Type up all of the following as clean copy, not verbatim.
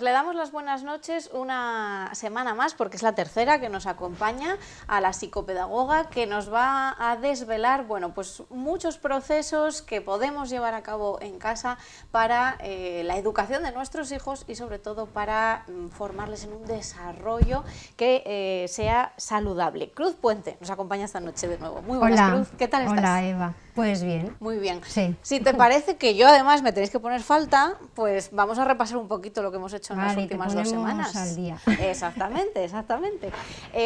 pues le damos las buenas noches una semana más, porque es la tercera que nos acompaña, a la psicopedagoga que nos va a desvelar, bueno, pues muchos procesos que podemos llevar a cabo en casa para la educación de nuestros hijos y sobre todo para formarles en un desarrollo que sea saludable. Cruz Puente nos acompaña esta noche de nuevo. Muy buenas, Hola. Cruz, ¿qué tal estás? Hola, Eva. Pues bien. Muy bien. Sí. Si te parece que yo además me tenéis que poner falta, pues vamos a repasar un poquito lo que hemos hecho en las últimas 2 semanas. Al día. Exactamente, exactamente.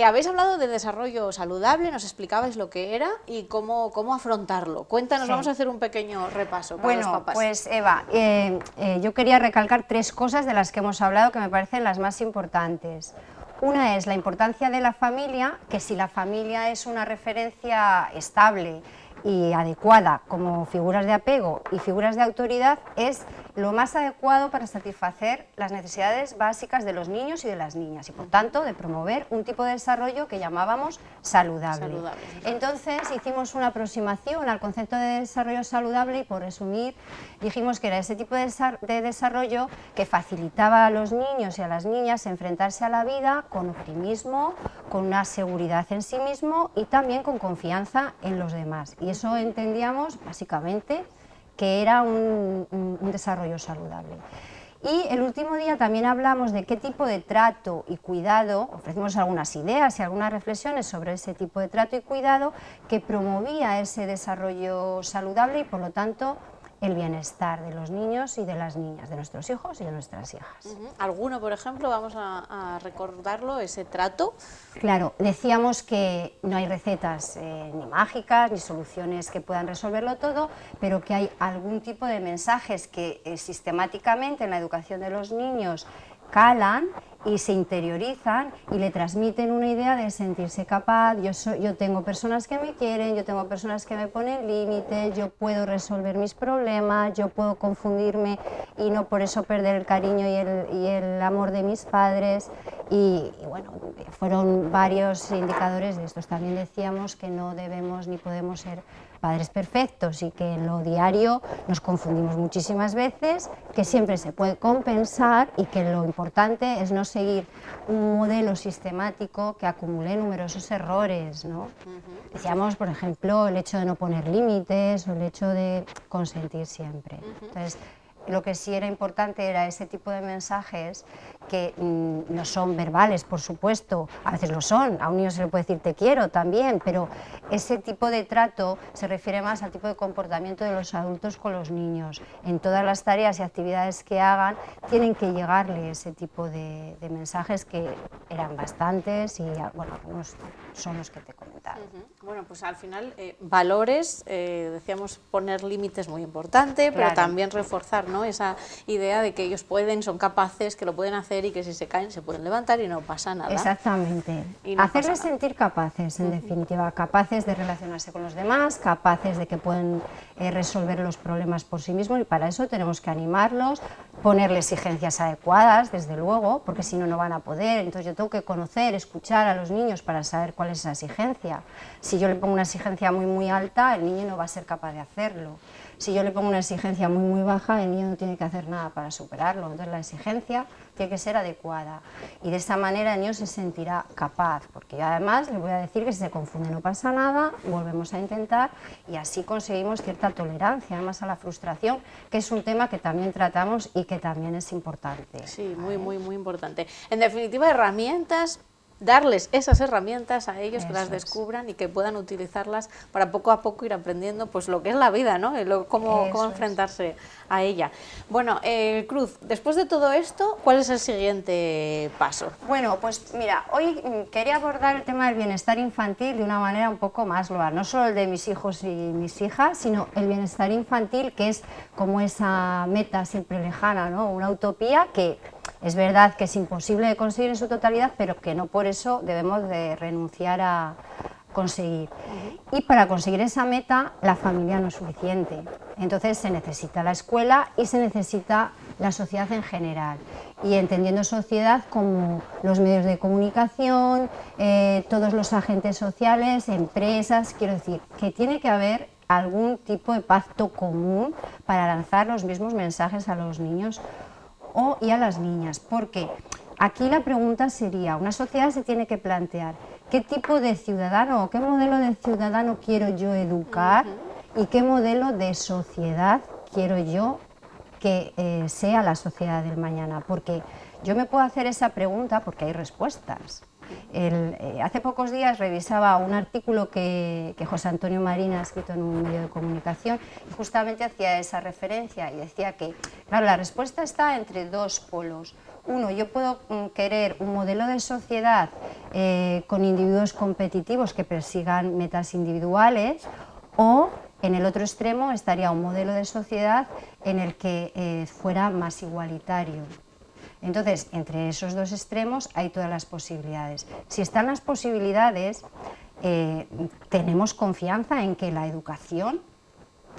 Habéis hablado de desarrollo saludable, nos explicabais lo que era y cómo afrontarlo. Cuéntanos, Sí. Vamos a hacer un pequeño repaso para los papás. Pues Eva, yo quería recalcar 3 cosas de las que hemos hablado que me parecen las más importantes. Una es la importancia de la familia, que si la familia es una referencia estable y adecuada como figuras de apego y figuras de autoridad, es lo más adecuado para satisfacer las necesidades básicas de los niños y de las niñas y por tanto de promover un tipo de desarrollo que llamábamos saludable. Entonces hicimos una aproximación al concepto de desarrollo saludable y por resumir dijimos que era ese tipo de desarrollo que facilitaba a los niños y a las niñas enfrentarse a la vida con optimismo, con una seguridad en sí mismo y también con confianza en los demás. Y eso entendíamos básicamente que era un desarrollo saludable. Y el último día también hablamos de qué tipo de trato y cuidado, ofrecimos algunas ideas y algunas reflexiones sobre ese tipo de trato y cuidado que promovía ese desarrollo saludable y por lo tanto el bienestar de los niños y de las niñas, de nuestros hijos y de nuestras hijas. ¿Alguno, por ejemplo, vamos a recordarlo, ese trato? Claro, decíamos que no hay recetas ni mágicas ni soluciones que puedan resolverlo todo, pero que hay algún tipo de mensajes que sistemáticamente en la educación de los niños calan y se interiorizan y le transmiten una idea de sentirse capaz. Yo tengo personas que me quieren, yo tengo personas que me ponen límites, yo puedo resolver mis problemas, yo puedo confundirme y no por eso perder el cariño y el amor de mis padres. Y bueno, fueron varios indicadores de estos. También decíamos que no debemos ni podemos ser padres perfectos y que en lo diario nos confundimos muchísimas veces, que siempre se puede compensar y que lo importante es no seguir un modelo sistemático que acumule numerosos errores, ¿no? Decíamos, por ejemplo, el hecho de no poner límites o el hecho de consentir siempre. Entonces, lo que sí era importante era ese tipo de mensajes que no son verbales, por supuesto, a veces lo son, a un niño se le puede decir te quiero también, pero ese tipo de trato se refiere más al tipo de comportamiento de los adultos con los niños. En todas las tareas y actividades que hagan tienen que llegarle ese tipo de mensajes que eran bastantes y bueno, algunos son los que te he comentado. Bueno, pues al final valores, decíamos poner límites muy importante, Claro. pero también reforzar, ¿no?, esa idea de que ellos pueden, son capaces, que lo pueden hacer y que si se caen se pueden levantar y no pasa nada. Exactamente. Y no hacerles pasa nada. sentir capaces, en definitiva, capaces de relacionarse con los demás, capaces de que pueden resolver los problemas por sí mismos y para eso tenemos que animarlos, ponerle exigencias adecuadas, desde luego, porque si no, no van a poder. Entonces yo tengo que conocer, escuchar a los niños para saber cuál es esa exigencia. Si yo le pongo una exigencia muy alta, el niño no va a ser capaz de hacerlo. Si yo le pongo una exigencia muy baja, el niño no tiene que hacer nada para superarlo. Entonces la exigencia tiene que ser adecuada y de esta manera el niño se sentirá capaz, porque yo además le voy a decir que si se confunde no pasa nada, volvemos a intentar y así conseguimos cierta tolerancia además a la frustración, que es un tema que también tratamos y que también es importante. Sí, muy importante. En definitiva, herramientas, darles esas herramientas a ellos, que las descubran y que puedan utilizarlas para poco a poco ir aprendiendo pues lo que es la vida, ¿no? Cómo enfrentarse a ella. Bueno, Cruz, después de todo esto, ¿cuál es el siguiente paso? Bueno, pues mira, hoy quería abordar el tema del bienestar infantil de una manera un poco más global, no solo el de mis hijos y mis hijas, sino el bienestar infantil, que es como esa meta siempre lejana, ¿no? Una utopía que es verdad que es imposible de conseguir en su totalidad, pero que no por eso debemos de renunciar a conseguir. Y para conseguir esa meta, la familia no es suficiente. Entonces se necesita la escuela y se necesita la sociedad en general. Y entendiendo sociedad como los medios de comunicación, todos los agentes sociales, empresas, quiero decir, que tiene que haber algún tipo de pacto común para lanzar los mismos mensajes a los niños y a las niñas, porque aquí la pregunta sería, una sociedad se tiene que plantear qué tipo de ciudadano o qué modelo de ciudadano quiero yo educar y qué modelo de sociedad quiero yo que sea la sociedad del mañana, porque yo me puedo hacer esa pregunta porque hay respuestas. Hace pocos días revisaba un artículo que José Antonio Marín ha escrito en un medio de comunicación y justamente hacía esa referencia y decía que, claro, la respuesta está entre dos polos. Uno, yo puedo querer un modelo de sociedad con individuos competitivos que persigan metas individuales, o en el otro extremo estaría un modelo de sociedad en el que fuera más igualitario. Entonces, entre esos dos extremos hay todas las posibilidades. Si están las posibilidades, tenemos confianza en que la educación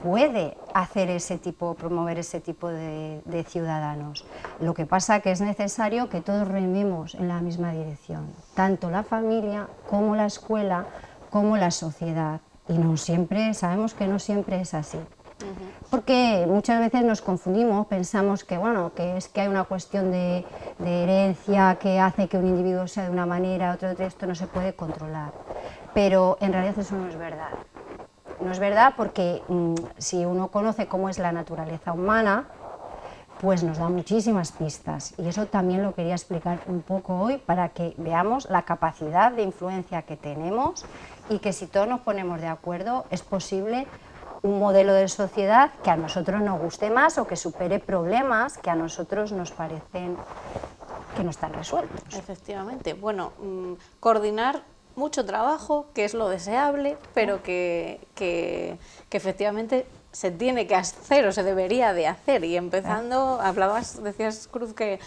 puede hacer promover ese tipo de ciudadanos. Lo que pasa que es necesario que todos rememos en la misma dirección, tanto la familia como la escuela como la sociedad. Y no siempre, sabemos que no siempre es así. Porque muchas veces nos confundimos, pensamos que, bueno, que es que hay una cuestión de herencia que hace que un individuo sea de una manera, otro de esto no se puede controlar. Pero en realidad eso no es verdad. No es verdad porque si uno conoce cómo es la naturaleza humana, pues nos da muchísimas pistas. Y eso también lo quería explicar un poco hoy para que veamos la capacidad de influencia que tenemos y que si todos nos ponemos de acuerdo es posible un modelo de sociedad que a nosotros nos guste más o que supere problemas que a nosotros nos parecen que no están resueltos. Efectivamente. Bueno, coordinar mucho trabajo, que es lo deseable, pero que efectivamente se tiene que hacer o se debería de hacer. Y empezando, decías, Cruz, que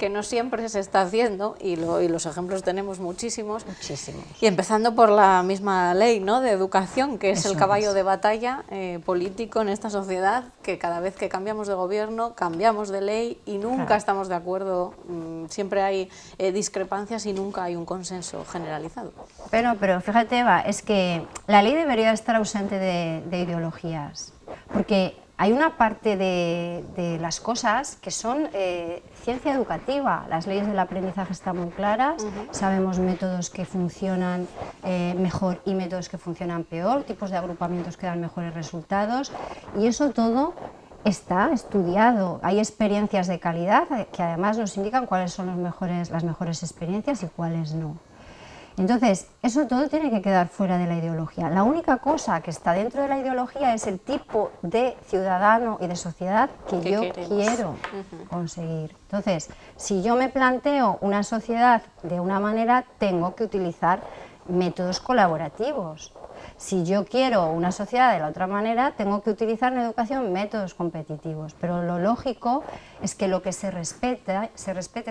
no siempre se está haciendo, y los ejemplos tenemos muchísimos. Muchísimos. Y empezando por la misma ley, ¿no?, de educación, que es el caballo de batalla político en esta sociedad, que cada vez que cambiamos de gobierno, cambiamos de ley y nunca estamos de acuerdo, siempre hay discrepancias y nunca hay un consenso generalizado. Pero fíjate, Eva, es que la ley debería estar ausente de ideologías, porque hay una parte de las cosas que son ciencia educativa. Las leyes del aprendizaje están muy claras, sabemos métodos que funcionan mejor y métodos que funcionan peor, tipos de agrupamientos que dan mejores resultados, y eso todo está estudiado. Hay experiencias de calidad que además nos indican cuáles son las mejores experiencias y cuáles no. Entonces, eso todo tiene que quedar fuera de la ideología. La única cosa que está dentro de la ideología es el tipo de ciudadano y de sociedad que yo quiero conseguir. Entonces, si yo me planteo una sociedad de una manera, tengo que utilizar métodos colaborativos. Si yo quiero una sociedad de la otra manera, tengo que utilizar en educación métodos competitivos, pero lo lógico es que lo que se respete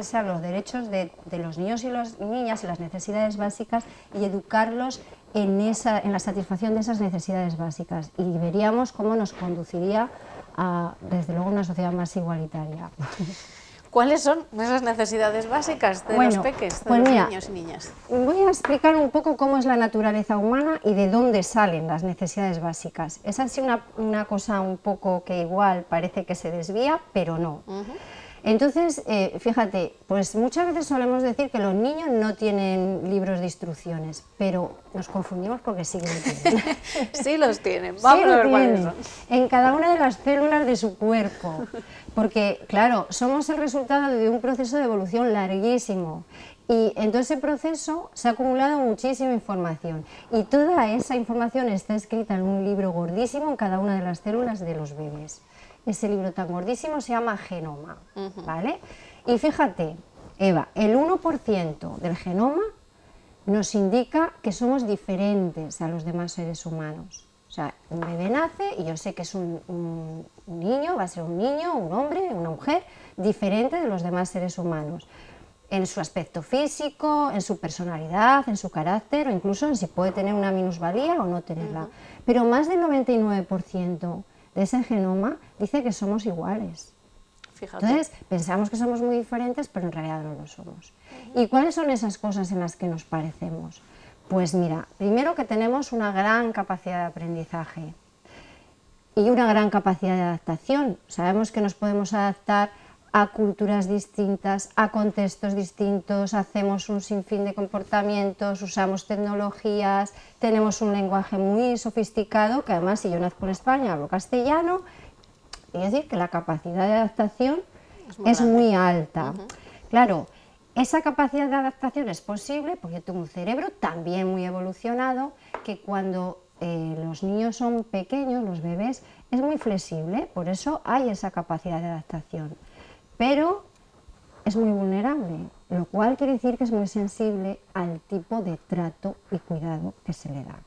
sean los derechos de los niños y las niñas y las necesidades básicas y educarlos en la satisfacción de esas necesidades básicas, y veríamos cómo nos conduciría a, desde luego, una sociedad más igualitaria. ¿Cuáles son esas necesidades básicas de los peques, de los niños y niñas? Voy a explicar un poco cómo es la naturaleza humana y de dónde salen las necesidades básicas. Es así una cosa un poco que igual parece que se desvía, pero no. Entonces, fíjate, pues muchas veces solemos decir que los niños no tienen libros de instrucciones, pero nos confundimos porque sí que lo tienen. Sí los tienen, vamos a ver cuáles son. En cada una de las células de su cuerpo, porque claro, somos el resultado de un proceso de evolución larguísimo. Y en todo ese proceso se ha acumulado muchísima información y toda esa información está escrita en un libro gordísimo en cada una de las células de los bebés. Ese libro tan gordísimo se llama genoma, ¿vale? Y fíjate, Eva, el 1% del genoma nos indica que somos diferentes a los demás seres humanos. O sea, un bebé nace y yo sé que es un niño, va a ser un niño, un hombre, una mujer, diferente de los demás seres humanos. En su aspecto físico, en su personalidad, en su carácter, o incluso en si puede tener una minusvalía o no tenerla. Pero más del 99% de ese genoma dice que somos iguales. Fíjate. Entonces, pensamos que somos muy diferentes, pero en realidad no lo somos. ¿Y cuáles son esas cosas en las que nos parecemos? Pues mira, primero que tenemos una gran capacidad de aprendizaje y una gran capacidad de adaptación. Sabemos que nos podemos adaptar a culturas distintas, a contextos distintos, hacemos un sinfín de comportamientos, usamos tecnologías, tenemos un lenguaje muy sofisticado, que además si yo nazco en España, hablo castellano, es decir, que la capacidad de adaptación es muy alta. Claro, esa capacidad de adaptación es posible porque yo tengo un cerebro también muy evolucionado, que cuando los niños son pequeños, los bebés, es muy flexible, por eso hay esa capacidad de adaptación, pero es muy vulnerable, lo cual quiere decir que es muy sensible al tipo de trato y cuidado que se le da.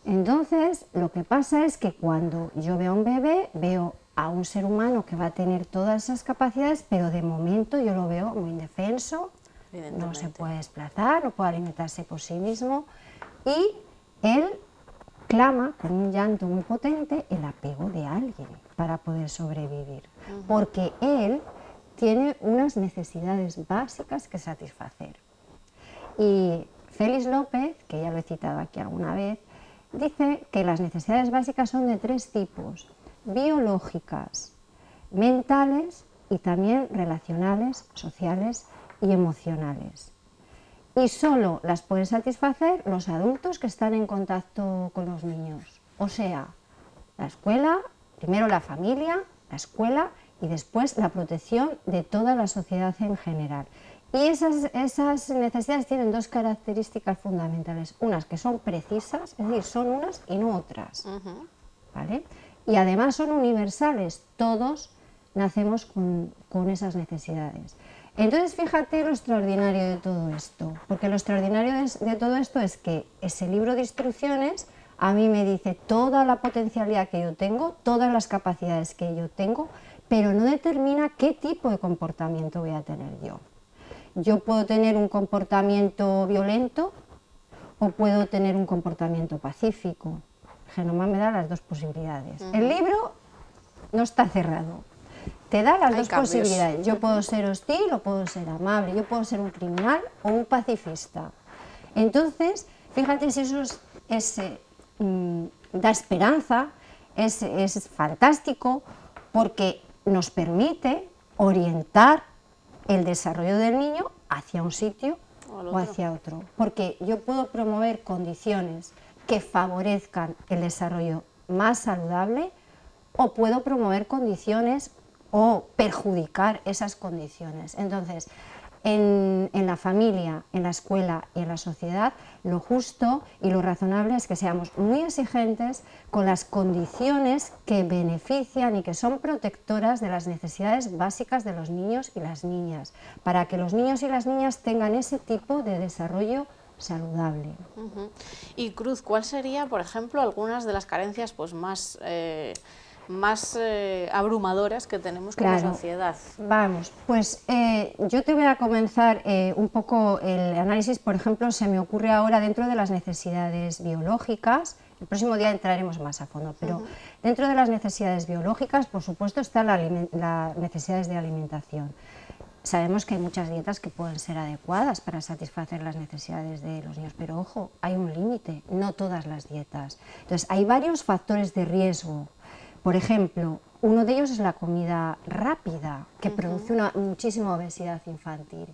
Entonces, lo que pasa es que cuando yo veo a un bebé, veo a un ser humano que va a tener todas esas capacidades, pero de momento yo lo veo muy indefenso, no se puede desplazar, no puede alimentarse por sí mismo, y él clama con un llanto muy potente el apego de alguien para poder sobrevivir, porque él tiene unas necesidades básicas que satisfacer. Y Félix López, que ya lo he citado aquí alguna vez, dice que las necesidades básicas son de 3 tipos: biológicas, mentales y también relacionales, sociales y emocionales. Y solo las pueden satisfacer los adultos que están en contacto con los niños. O sea, la escuela, primero la familia, la escuela y después la protección de toda la sociedad en general. Y esas necesidades tienen 2 características fundamentales. Unas que son precisas, es decir, son unas y no otras. ¿Vale? Y además son universales, todos nacemos con esas necesidades. Entonces fíjate lo extraordinario de todo esto, porque lo extraordinario de todo esto es que ese libro de instrucciones a mí me dice toda la potencialidad que yo tengo, todas las capacidades que yo tengo, pero no determina qué tipo de comportamiento voy a tener yo. Yo puedo tener un comportamiento violento o puedo tener un comportamiento pacífico. Genoma me da las 2 posibilidades. El libro no está cerrado. Te da las 2 posibilidades. Yo puedo ser hostil o puedo ser amable. Yo puedo ser un criminal o un pacifista. Entonces, fíjate si eso da esperanza, es fantástico, porque nos permite orientar el desarrollo del niño hacia un sitio o hacia otro. Porque yo puedo promover condiciones que favorezcan el desarrollo más saludable o puedo promover condiciones o perjudicar esas condiciones. Entonces, en la familia, en la escuela y en la sociedad, lo justo y lo razonable es que seamos muy exigentes con las condiciones que benefician y que son protectoras de las necesidades básicas de los niños y las niñas, para que los niños y las niñas tengan ese tipo de desarrollo saludable. Y Cruz, ¿cuál sería, por ejemplo, algunas de las carencias pues, más abrumadoras que tenemos como sociedad? Vamos, pues yo te voy a comenzar un poco el análisis. Por ejemplo, se me ocurre ahora dentro de las necesidades biológicas. El próximo día entraremos más a fondo, pero dentro de las necesidades biológicas, por supuesto, están las necesidades de alimentación. Sabemos que hay muchas dietas que pueden ser adecuadas para satisfacer las necesidades de los niños, pero ojo, hay un límite, no todas las dietas. Entonces, hay varios factores de riesgo. Por ejemplo, uno de ellos es la comida rápida, que produce muchísima obesidad infantil.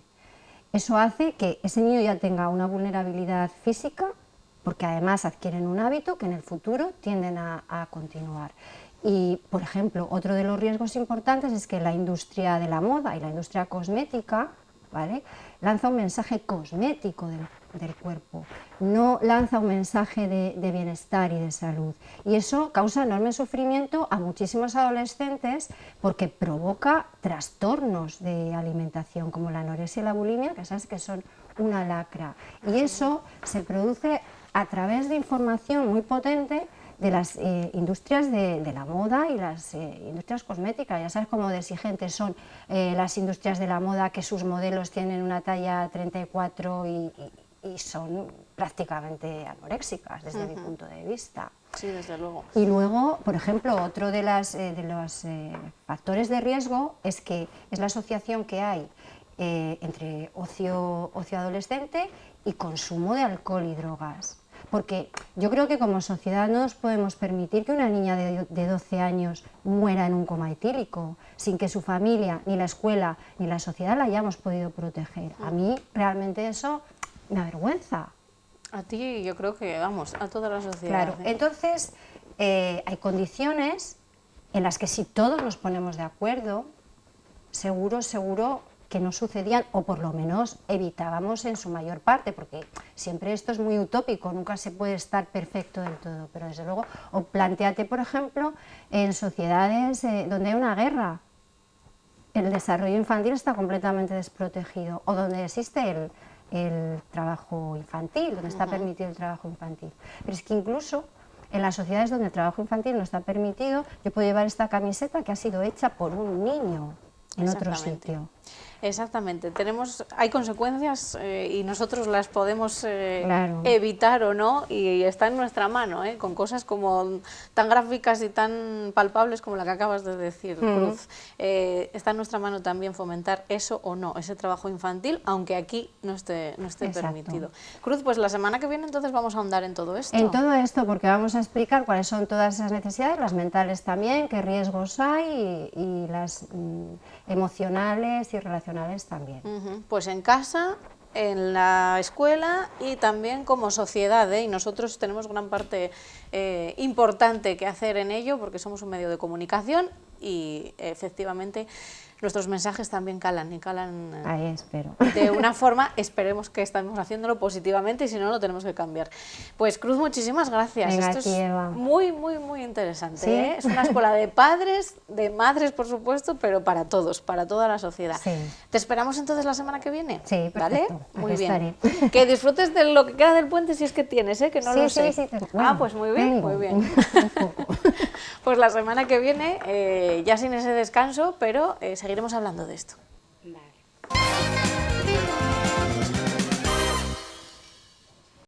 Eso hace que ese niño ya tenga una vulnerabilidad física, porque además adquieren un hábito que en el futuro tienden a continuar. Y, por ejemplo, otro de los riesgos importantes es que la industria de la moda y la industria cosmética, ¿vale?, lanza un mensaje cosmético del cuerpo, no lanza un mensaje de bienestar y de salud. Y eso causa enorme sufrimiento a muchísimos adolescentes porque provoca trastornos de alimentación como la anorexia y la bulimia, que sabes que son una lacra. Y eso se produce a través de información muy potente de las industrias de la moda y las industrias cosméticas. Ya sabes cómo de exigentes son las industrias de la moda, que sus modelos tienen una talla 34 y son prácticamente anoréxicas desde mi punto de vista. Sí, desde luego. Y luego, por ejemplo, otro de los factores de riesgo es la asociación que hay entre ocio adolescente y consumo de alcohol y drogas. porque yo creo que como sociedad no nos podemos permitir que una niña de 12 años muera en un coma etílico, sin que su familia, ni la escuela, ni la sociedad la hayamos podido proteger. A mí realmente eso me avergüenza. A ti yo creo que, vamos, a toda la sociedad. Claro, entonces hay condiciones en las que si todos nos ponemos de acuerdo, seguro que no sucedían, o por lo menos evitábamos en su mayor parte, porque siempre esto es muy utópico, nunca se puede estar perfecto del todo, pero desde luego, o plantéate, por ejemplo, en sociedades donde hay una guerra, el desarrollo infantil está completamente desprotegido, o donde existe el trabajo infantil, donde está permitido el trabajo infantil. Pero es que incluso en las sociedades donde el trabajo infantil no está permitido, yo puedo llevar esta camiseta que ha sido hecha por un niño en otro sitio. Exactamente, hay consecuencias y nosotros las podemos Claro. evitar o no, y está en nuestra mano, con cosas como tan gráficas y tan palpables como la que acabas de decir, Cruz. Está en nuestra mano también fomentar eso o no, ese trabajo infantil, aunque aquí no esté permitido. Cruz, pues la semana que viene entonces vamos a ahondar en todo esto. En todo esto, porque vamos a explicar cuáles son todas esas necesidades, las mentales también, qué riesgos hay y las emocionales y relacionales también. Pues en casa, en la escuela y también como sociedad, y nosotros tenemos gran parte importante que hacer en ello porque somos un medio de comunicación y efectivamente nuestros mensajes también calan y calan Ahí espero. de una forma, esperemos que estamos haciéndolo positivamente y si no lo tenemos que cambiar. Pues Cruz, muchísimas gracias. Venga, esto es Eva. muy interesante. ¿Sí? Es una escuela de padres, de madres por supuesto, pero para todos, para toda la sociedad. Sí. ¿Te esperamos entonces la semana que viene? Sí, ¿Vale? perfecto. Muy Aquí bien. estaré. Que disfrutes de lo que queda del puente si es que tienes, que no lo sé. Sí. Pues muy bien, muy bien. Un poco. Pues la semana que viene, ya sin ese descanso, pero seguiremos hablando de esto. Vale.